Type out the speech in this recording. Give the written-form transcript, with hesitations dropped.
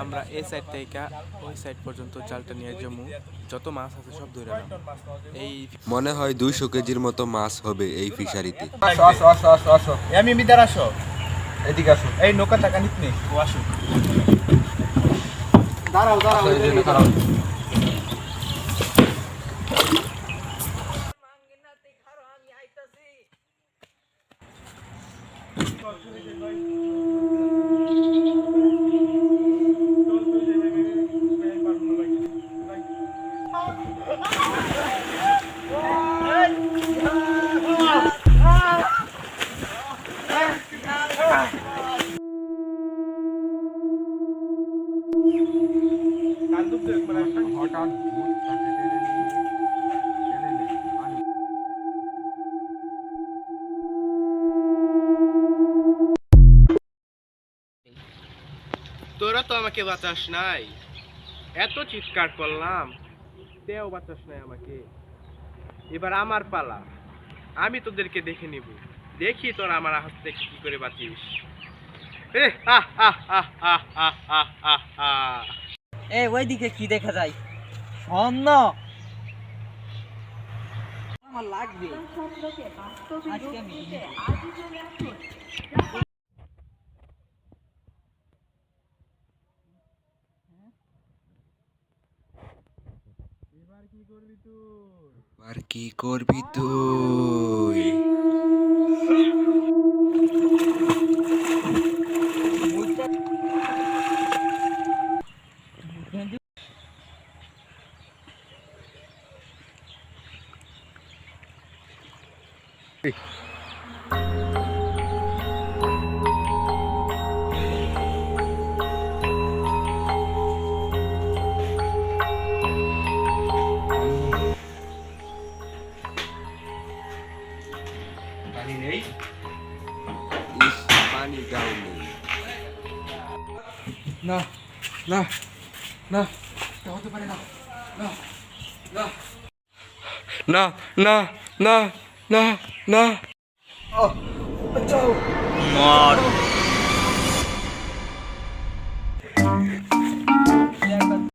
আমরা এই সাইড থেকে ওই সাইড পর্যন্ত জালটা নিয়ে যাবো, যত মাছ আছে সব ধরে এই মনে হয় 200 কেজির মতো মাছ হবে এই ফিশারিতে। আমি মিদার আসো, এদিকে আসো, এই নৌকা টাকা নিত নেই, ও আসো, দাঁড়াও দাঁড়াও। তোরা তো আমাকে বাঁচাস নাই, এত চিৎকার করলাম তেও বাঁচাস নাই আমাকে। এবার আমার পালা, আমি তোদেরকে দেখে নিব, দেখি তোরা আমার হাত থেকে কি করে বাঁচিস। ওইদিকে কি দেখা যায়? স্বর্ণ আমার লাগবে আজকে আমি আর কি করবি তুই? পানি দাও নেই। না না না, হতে পারে না, না না না না না না না বাঁচাও। মর